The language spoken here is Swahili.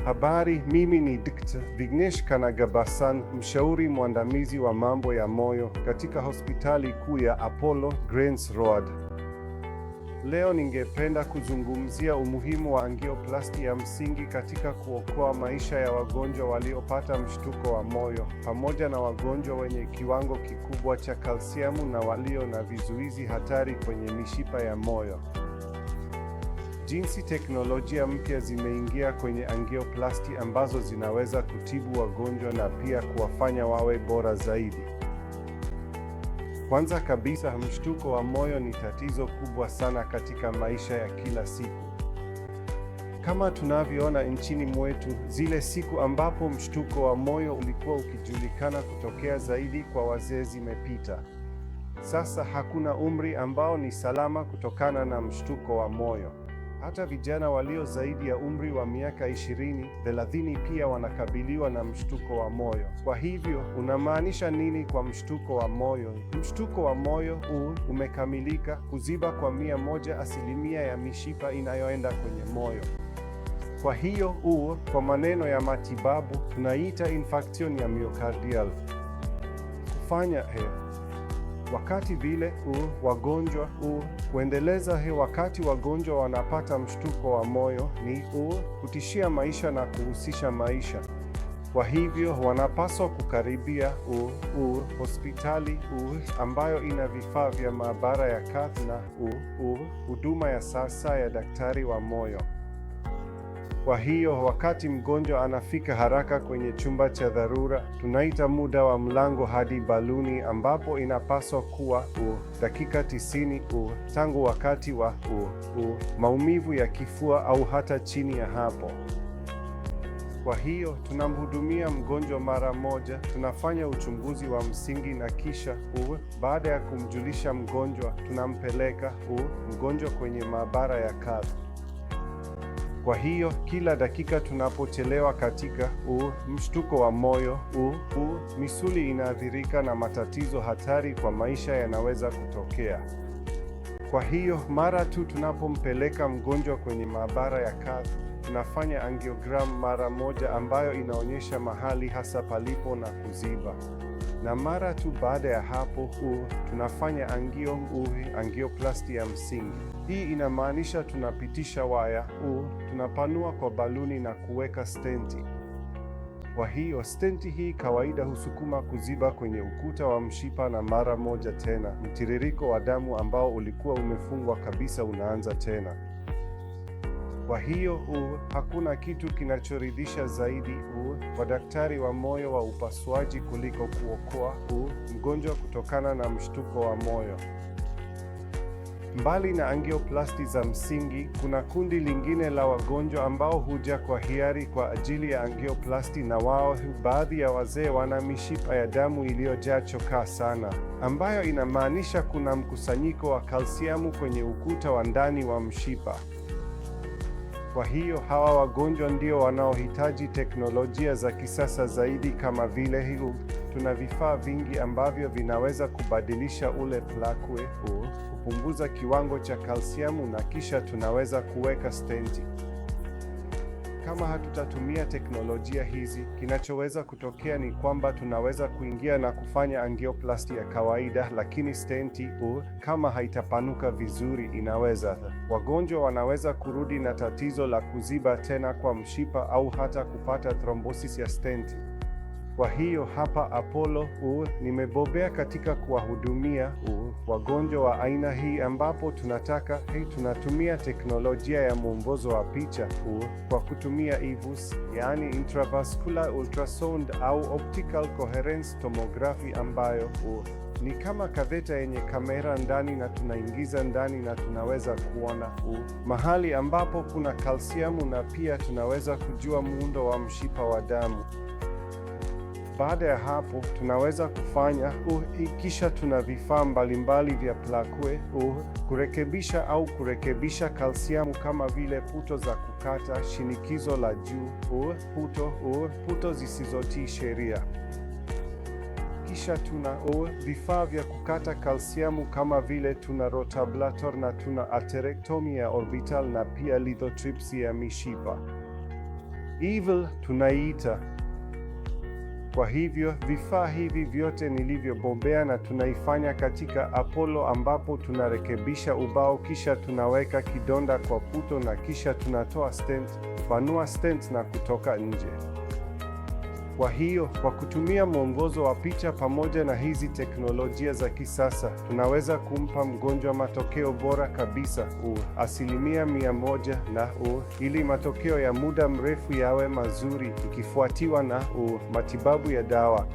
Habari, mimi ni Dkt. Vignesh Kanagabasan, mshauri mwandamizi wa mambo ya moyo katika hospitali kuu ya Apollo Grange Road. Leo ningependa kuzungumzia umuhimu wa angioplasti ya msingi katika kuokoa maisha ya wagonjwa waliopata mshtuko wa moyo, pamoja na wagonjwa wenye kiwango kikubwa cha kalsiamu na walio na vizuizi hatari kwenye mishipa ya moyo. Jinsi teknolojia mpya zimeingia kwenye angioplasti ambazo zinaweza kutibu wagonjwa na pia kuwafanya wawe bora zaidi. Kwanza kabisa, mshtuko wa moyo ni tatizo kubwa sana katika maisha ya kila siku. Kama tunavyoona nchini mwetu, zile siku ambapo mshtuko wa moyo ulikuwa ukijulikana kutokea zaidi kwa wazee zimepita. Sasa hakuna umri ambao ni salama kutokana na mshtuko wa moyo. Hata vijana walio zaidi ya umri wa miaka 20, 30 pia wanakabiliwa na mshtuko wa moyo. Kwa hivyo, unamaanisha nini kwa mshtuko wa moyo? Mshtuko wa moyo umekamilika kuziba kwa 100% ya mishipa inayoenda kwenye moyo. Kwa hiyo, kwa maneno ya matibabu, tunaita infarction ya myocardial. Kufanya wakati vile wagonjwa kuendeleza wakati wagonjwa wanapata mshtuko wa moyo ni kutishia maisha na kuhusisha maisha. Kwa hivyo wanapaswa kukaribia hospitali ambayo ina vifaa vya maabara ya cath na huduma ya sasa ya daktari wa moyo. Kwa hiyo wakati mgonjwa anafika haraka kwenye chumba cha dharura, tunaita muda wa mlango hadi baluni, ambapo inapaswa kuwa dakika 90 tangu wakati wa maumivu ya kifua au hata chini ya hapo. Kwa hiyo tunamhudumia mgonjwa mara moja, tunafanya uchunguzi wa msingi na kisha baada ya kumjulisha mgonjwa, tunampeleka mgonjwa kwenye maabara ya cath. Kwa hiyo kila dakika tunapochelewa katika mshtuko wa moyo, misuli inaathirika na matatizo hatari kwa maisha yanaweza kutokea. Kwa hiyo mara tu tunapompeleka mgonjwa kwenye maabara ya cath, tunafanya angiogram mara moja ambayo inaonyesha mahali hasa palipo na kuziba. Na mara tu baada ya hapo tunafanya angioplasti ya msingi. Hii inamaanisha tunapitisha waya, tunapanua kwa baluni na kuweka stenti. Kwa hiyo stenti hii kawaida husukuma kuziba kwenye ukuta wa mshipa, na mara moja tena mtiririko wa damu ambao ulikuwa umefungwa kabisa unaanza tena. Kwa hiyo hakuna kitu kinachoridhisha zaidi kwa daktari wa moyo wa upasuaji kuliko kuokoa mgonjwa kutokana na mshtuko wa moyo. Mbali na angioplasti za msingi, kuna kundi lingine la wagonjwa ambao huja kwa hiari kwa ajili ya angioplasti, na wao baadhi ya wazee wana mishipa ya damu iliyojaa chokaa sana, ambayo inamaanisha kuna mkusanyiko wa kalsiamu kwenye ukuta wa ndani wa mshipa. Kwa hiyo hawa wagonjwa ndio wanaohitaji teknolojia za kisasa zaidi kama vile tuna vifaa vingi ambavyo vinaweza kubadilisha ule plakwe, kupunguza kiwango cha kalsiamu, na kisha tunaweza kuweka stenti. Kama hatutatumia teknolojia hizi, kinachoweza kutokea ni kwamba tunaweza kuingia na kufanya angioplasti ya kawaida, lakini stenti kama haitapanuka vizuri, wagonjwa wanaweza kurudi na tatizo la kuziba tena kwa mshipa au hata kupata thrombosis ya stenti. Kwa hiyo hapa Apollo nimebobea katika kuwahudumia wagonjwa wa aina hii, ambapo tunatumia teknolojia ya mwongozo wa picha kwa kutumia IVUS, yani intravascular ultrasound au optical coherence tomography, ambayo ni kama katheta yenye kamera ndani, na tunaingiza ndani na tunaweza kuona mahali ambapo kuna kalsiamu, na pia tunaweza kujua muundo wa mshipa wa damu. Baada ya hapo tunaweza kufanya kisha tuna vifaa mbalimbali vya plakwe kurekebisha au kurekebisha kalsiamu, kama vile puto za kukata, shinikizo la juu, puto zisizotii sheria. Kisha tuna vifaa vya kukata kalsiamu kama vile tuna rotablator na tuna atherectomy ya orbital na pia lithotripsy ya mishipa. Evil tunaiita. Kwa hivyo vifaa hivi vyote nilivyobombea na tunaifanya katika Apollo, ambapo tunarekebisha ubao, kisha tunaweka kidonda kwa puto, na kisha tunatoa stent, panua stent na kutoka nje. Kwa hiyo kwa kutumia mwongozo wa picha pamoja na hizi teknolojia za kisasa, tunaweza kumpa mgonjwa matokeo bora kabisa, 100%, na ili matokeo ya muda mrefu yawe mazuri, ikifuatiwa na matibabu ya dawa.